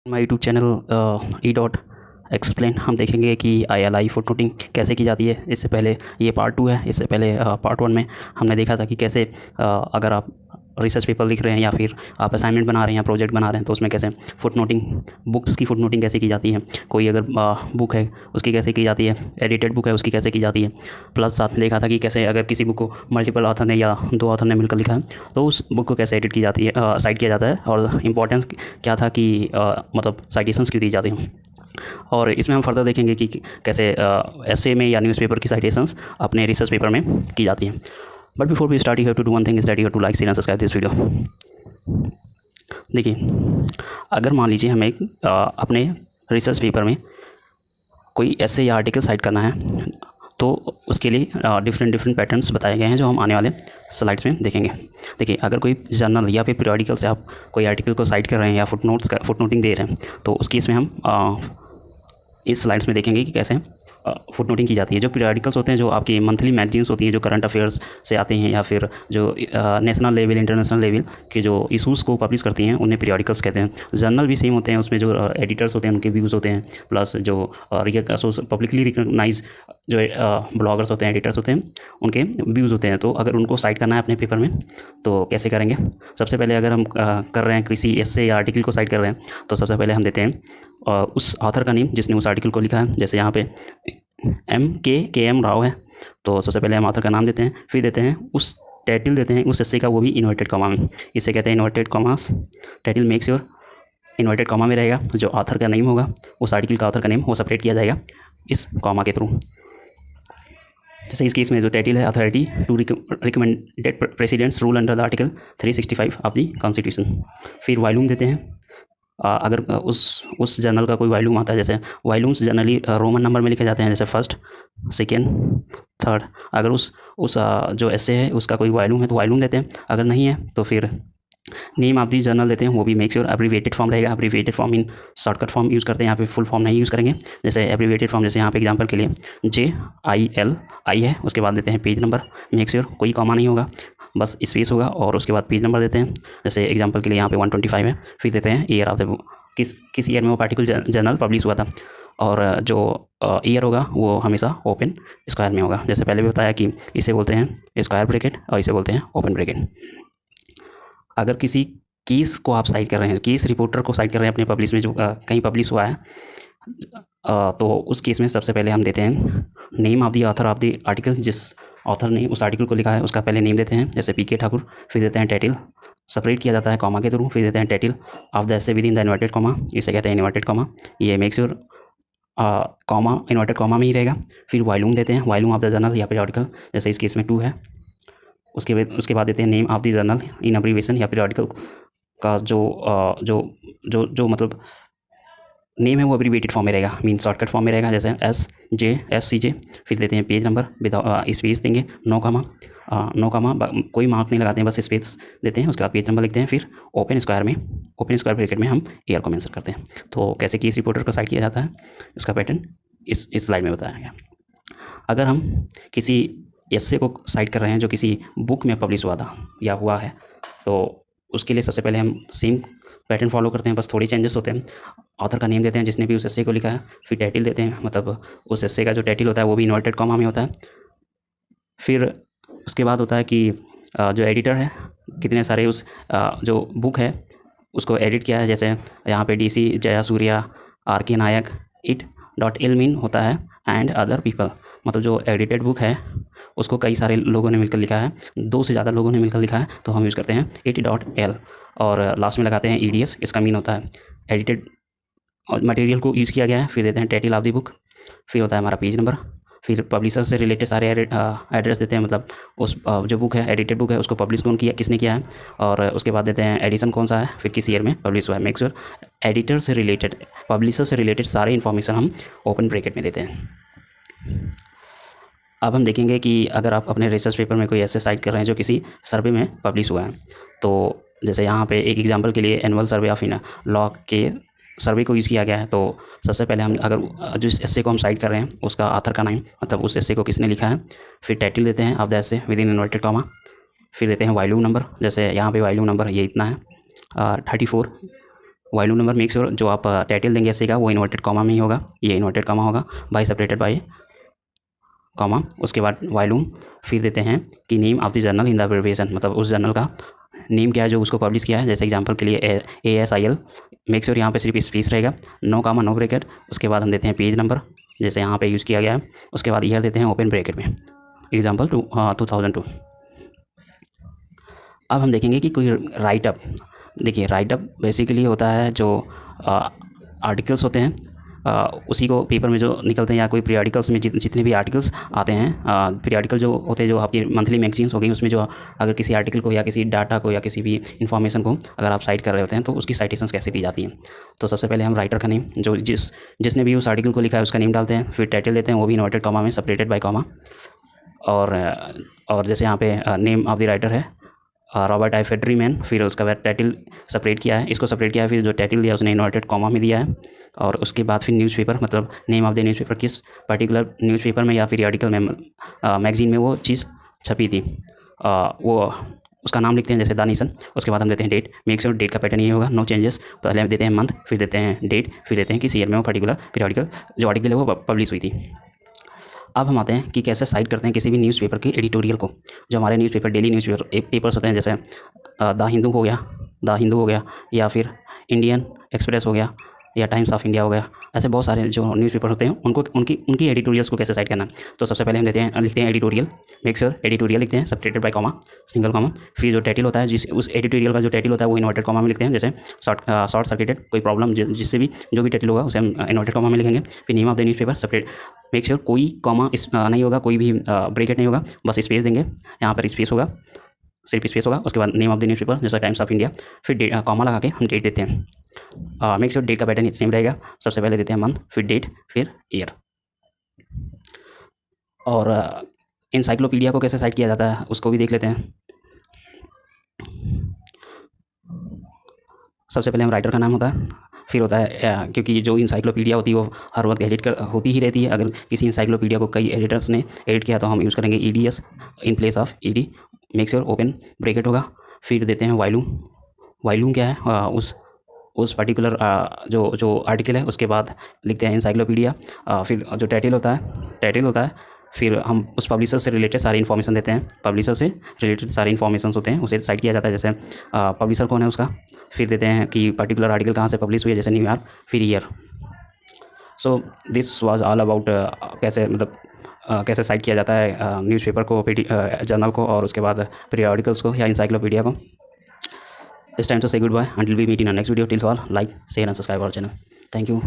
My YouTube channel E dot explain हम देखेंगे कि ILI फुट नोटिंग कैसे की जाती है। इससे पहले ये पार्ट 2 है। इससे पहले पार्ट 1 में हमने देखा था कि कैसे अगर आप रिसर्च पेपर लिख रहे हैं या फिर आप असाइनमेंट बना रहे हैं या प्रोजेक्ट बना रहे हैं तो उसमें कैसे फुट नोटिंग, बुक्स की फुट नोटिंग कैसे की जाती है। कोई अगर बुक है उसकी कैसे की जाती है, एडिटेड बुक है उसकी कैसे की जाती है। प्लस साथ में देखा था कि कैसे अगर किसी बुक को मल्टीपल ऑथर ने या 2 ऑथर ने मिलकर लिखा है तो उस बुक को कैसे एडिट की जाती है, साइट किया जाता है। और इम्पोर्टेंस क्या था कि मतलब साइटेशंस क्यों दी जाती हैं। और इसमें हम फर्दर देखेंगे कि कैसे एसे में या न्यूज़पेपर की साइटेशंस अपने रिसर्च पेपर में की जाती हैं। But before we start you have to do one thing is that you have to like share and subscribe this video. देखिए, अगर मान लीजिए हमें अपने रिसर्च पेपर में कोई ऐसे या आर्टिकल साइट करना है तो उसके लिए डिफरेंट पैटर्न्स बताए गए हैं जो हम आने वाले स्लाइड्स में देखेंगे। देखिए, अगर कोई जर्नल या फिर पीरियोडिकल से आप कोई आर्टिकल को साइट कर रहे हैं या फुट नोटिंग दे रहे हैं तो उस केस में हम इस स्लाइड्स में देखेंगे कि कैसे फुट नोटिंग की जाती है। जो पीरियोडिकल्स होते हैं, जो आपकी मंथली मैगजीन्स होती हैं, जो करंट अफेयर्स से आते हैं या फिर जो नेशनल लेवल इंटरनेशनल लेवल के जो इशूज़ को पब्लिश करती हैं उन्हें पीरियोडिकल्स कहते हैं। जर्नल भी सेम होते हैं, उसमें जो एडिटर्स होते हैं उनके व्यूज़ होते हैं, प्लस जो पब्लिकली रिकगनाइज जो ब्लॉगर्स होते हैं, एडिटर्स होते हैं, उनके व्यूज़ होते हैं। तो अगर उनको साइट करना है अपने पेपर में तो कैसे करेंगे। सबसे पहले अगर हम कर रहे हैं किसी एस्से या आर्टिकल को साइट कर रहे हैं तो सबसे पहले हम देते हैं उस ऑथर का नेम जिसने उस आर्टिकल को लिखा है। जैसे यहाँ पे M राव है तो सबसे पहले हम ऑथर का नाम देते हैं, फिर देते हैं उस टाइटल देते हैं उस एस्से का, वो भी इन्वर्टेड कॉमा में। इसे कहते हैं inverted commas. Title make sure inverted comma में रहेगा। जो ऑथर का नेम होगा, उस आर्टिकल का ऑथर का नेम, वो सेपरेट किया जाएगा इस कॉमा के थ्रू। जैसे इस केस में जो टाइटल है, authority to recommended president's rule under the article 365 of the constitution. फिर वॉल्यूम देते हैं। अगर उस जर्नल का कोई वॉल्यूम आता है, जैसे वॉल्यूम्स जनरली रोमन नंबर में लिखे जाते हैं, जैसे फर्स्ट, सेकेंड, थर्ड। अगर उस जो एस्से है उसका कोई वॉल्यूम है तो वॉल्यूम देते हैं। अगर नहीं है तो फिर नेम ऑफ दी जर्नल देते हैं, वो भी मेक श्योर एब्रीविएटेड फॉर्म रहेगा। Abbreviated form in shortcut form use करते हैं, यहाँ पे फुल फॉर्म नहीं यूज़ करेंगे। जैसे एब्रीविएटेड फॉर्म, जैसे यहाँ पे एग्जांपल के लिए JILI है, उसके बाद देते हैं पेज नंबर। मेक श्योर कोई कॉमा नहीं होगा, बस स्पेस होगा और उसके बाद पेज नंबर देते हैं। जैसे एग्जांपल के लिए यहाँ पे 125 है। फिर देते हैं ईयर ऑफ द बुक, किस ईयर में वो पार्टिकुलर जर्नल पब्लिश हुआ था। और जो ईयर होगा वो हमेशा ओपन स्क्वायर में होगा। जैसे पहले भी बताया कि इसे बोलते हैं स्क्वायर ब्रैकेट और इसे बोलते हैं ओपन ब्रैकेट। अगर किसी केस को आप साइट कर रहे हैं, केस रिपोर्टर को साइट कर रहे हैं अपने पब्लिश में, जो कहीं पब्लिश हुआ है, तो उस केस में सबसे पहले हम देते हैं name of the author of the article. जिस ऑथर ने उस आर्टिकल को लिखा है उसका पहले नेम देते हैं, जैसे PK ठाकुर। फिर देते हैं टाइटल, सेपरेट किया जाता है कॉमा के थ्रू। फिर देते हैं title of the essay with in the inverted comma, इसे कहते हैं इन्वर्टेड कॉमा। ये make sure comma inverted comma में ही रहेगा। फिर वॉल्यूम देते हैं, वॉल्यूम ऑफ द जर्नल या पीरियोडिकल, जैसे इस केस में 2 है। उसके बाद देते हैं name of the journal in abbreviation या पीरियोडिकल का जो मतलब नेम है वो एब्रीविएटेड फॉर्म में रहेगा, मीन शॉर्टकट फॉर्म में रहेगा, जैसे SCJ। फिर देते हैं पेज नंबर विद स्पेस देंगे, नो कामा कोई मार्क नहीं लगाते हैं, बस स्पेस देते हैं। उसके बाद पेज नंबर लिखते हैं। फिर ओपन स्क्वायर ब्रैकेट में हम ईयर को मेंशन करते हैं। तो कैसे केस रिपोर्टर को साइट किया जाता है, इसका पैटर्न इस स्लाइड में बताया गया। अगर हम किसी एस्से को साइट कर रहे हैं जो किसी बुक में पब्लिश हुआ था या हुआ है, तो उसके लिए सबसे पहले हम सेम पैटर्न फॉलो करते हैं, बस थोड़ी चेंजेस होते हैं। ऑथर का नेम देते हैं जिसने भी उस एस्से को लिखा है। फिर टाइटल देते हैं, मतलब उस एस्से का जो टाइटल होता है वो भी इन्वर्टेड कॉमा में होता है। फिर उसके बाद होता है कि जो एडिटर है, कितने सारे उस जो बुक है उसको एडिट किया है। जैसे यहाँ पे DC जयासूर्या, RK नायक, it.ilmin होता है एंड अदर पीपल। मतलब जो एडिटेड बुक है उसको कई सारे लोगों ने मिलकर लिखा है, 2 से ज़्यादा लोगों ने मिलकर लिखा है, तो हम यूज़ करते हैं it.l और लास्ट में लगाते हैं EDS। इसका मीन होता है एडिटेड मटेरियल को यूज़ किया गया है। फिर देते हैं टाइटल ऑफ द बुक। फिर होता है हमारा पेज नंबर। फिर पब्लिशर से रिलेटेड सारे एड्रेस देते हैं, मतलब उस जो बुक है, एडिटेड बुक है, उसको पब्लिश किसने किया है, और उसके बाद देते हैं एडिशन कौन सा है, फिर किस ईयर में पब्लिश हुआ है। मेक श्योर एडिटर से रिलेटेड, पब्लिशर से रिलेटेड सारे इन्फॉर्मेशन हम ओपन ब्रैकेट में देते हैं। अब हम देखेंगे कि अगर आप अपने रिसर्च पेपर में कोई ऐसे साइट कर रहे हैं जो किसी सर्वे में पब्लिश हुआ है, तो जैसे यहाँ पे एक एग्जांपल के लिए एनुअल सर्वे ऑफ लॉ के सर्वे को यूज़ किया गया है। तो सबसे पहले हम अगर जिस एस्से को हम साइट कर रहे हैं उसका ऑथर का नाम, मतलब उस एस्से को किसने लिखा है। फिर टाइटल देते हैं of the essay with in inverted comma. फिर देते हैं वॉल्यूम नंबर, जैसे यहाँ पे वॉल्यूम नंबर ये इतना है 34 वॉल्यूम नंबर मेक श्योर जो आप टाइटल देंगे ऐसे का वो इन्वर्टेड कॉमा में ही होगा, ये इन्वर्टेड कॉमा होगा, बाय सेपरेटेड बाय कॉमा। उसके बाद वॉल्यूम फिर देते हैं कि name of the journal in the abbreviation, मतलब उस जर्नल का नेम क्या है जो उसको पब्लिश किया है। जैसे एग्जांपल के लिए ASIL, मेक श्योर यहाँ पे सिर्फ स्पेस रहेगा, नो कामा नो ब्रैकेट। उसके बाद हम देते हैं पेज नंबर जैसे यहाँ पे यूज़ किया गया है। उसके बाद ईयर देते हैं ओपन ब्रैकेट में, एग्जांपल 2002। अब हम देखेंगे कि कोई राइट अप, देखिए राइट अप बेसिकली होता है जो आर्टिकल्स होते हैं उसी को पेपर में जो निकलते हैं या कोई पीरियडिकल्स में जितने भी आर्टिकल्स आते हैं, पीरियडिकल जो होते हैं जो आपकी मंथली मैगजीन्स हो गई, उसमें जो अगर किसी आर्टिकल को या किसी डाटा को या किसी भी इन्फॉर्मेशन को अगर आप साइट कर रहे होते हैं तो उसकी साइटेशंस कैसे दी जाती हैं। तो सबसे पहले हम राइटर का नेम, जो जिसने भी उस आर्टिकल को लिखा है उसका नेम डालते हैं, फिर टाइटल देते हैं, वो भी इन्वर्टेड कॉमा में सेपरेटेड बाय कॉमा। और जैसे यहाँ पे नेम ऑफ द राइटर है रॉबर्ट आई फेड्रीमैन, फिर उसका बाद टाइटल सेपरेट किया है, इसको सेपरेट किया है, फिर जो टाइटल दिया उसने इन्वर्टेड कॉमा में दिया है। और उसके बाद फिर न्यूज़पेपर, मतलब नेम ऑफ द न्यूज़पेपर, किस पर्टिकुलर न्यूज़पेपर में या फिर आर्टिकल में मैगजीन में वो चीज़ छपी थी, वो उसका नाम लिखते हैं जैसे द नेशन। उसके बाद हम देते हैं डेट, मेक श्योर डेट का पैटर्न ये होगा, नो चेंजेस। पहले हम देते हैं मंथ, फिर देते हैं डेट, फिर देते हैं किस ईयर में वो पर्टिकुलर पीरियडिकल जो आर्टिकल है वो पब्लिश हुई थी। अब हम आते हैं कि कैसे साइट करते हैं किसी भी न्यूज़पेपर के एडिटोरियल को। जो हमारे न्यूज़पेपर डेली न्यूज़पेपर पेपर्स होते हैं जैसे द हिंदू हो गया या फिर इंडियन एक्सप्रेस हो गया या टाइम्स ऑफ इंडिया हो गया, ऐसे बहुत सारे जो न्यूज़पेपर होते हैं उनको उनकी एडिटोरियल्स को कैसे साइट करना है। तो सबसे पहले हम लिखते हैं एडिटोरियल, मेक श्योर एडिटोरियल लिखते हैं separated by comma, single comma. फिर जो टाइटल होता है उस एडिटोरियल का जो टाइटल होता है वो इन्वर्टेड कॉमा में लिखते हैं, जैसे शॉर्ट सर्किटेड कोई प्रॉब्लम जिससे भी जो भी टाइटल होगा उसे हम इन्वर्टेड कॉमा में लिखेंगे। फिर name of the newspaper separate, make sure कोई कॉमा नहीं होगा, कोई भी ब्रैकेट नहीं होगा, बस स्पेस देंगे, यहाँ पर स्पेस होगा, सिर्फ स्पेस होगा। उसके बाद नेम ऑफ द न्यूज़पेपर जैसे टाइम्स ऑफ इंडिया, फिर कॉमा लगा के हम डेट देते हैं। मेक श्योर डेट का पैटर्न सेम रहेगा, सबसे पहले देते हैं मंथ, फिर डेट, फिर ईयर। और इंसाइक्लोपीडिया को कैसे साइट किया जाता है उसको भी देख लेते हैं। सबसे पहले हम राइटर का नाम होता है, फिर होता है क्योंकि जो इंसाइक्लोपीडिया होती है वो हर वक्त एडिट होती ही रहती है। अगर किसी इंसाइक्लोपीडिया को कई एडिटर्स ने एडिट किया तो हम यूज़ करेंगे EDS in place of ED, make sure open bracket होगा। फिर देते हैं वॉल्यूम क्या है उस पर्टिकुलर जो आर्टिकल है, उसके बाद लिखते हैं इंसाइक्लोपीडिया। फिर जो टाइटल होता है, फिर हम उस पब्लिशर से रिलेटेड सारी इन्फॉर्मेशन देते हैं, पब्लिशर से रिलेटेड सारे इन्फॉर्मेशन होते हैं उसे साइट किया जाता है, जैसे पब्लिशर कौन है उसका। फिर देते हैं कि पर्टिकुलर आर्टिकल कहाँ से पब्लिश हुई है, जैसे न्यूयॉर्क, फिर year. So this was all about कैसे साइट किया जाता है न्यूज़पेपर को, जर्नल को, और उसके बाद पीरियडिकल्स को या इंसाइक्लोपीडिया को। इस टाइम तो से goodbye until we meet in next video. Till for like share and subscribe our channel. Thank you.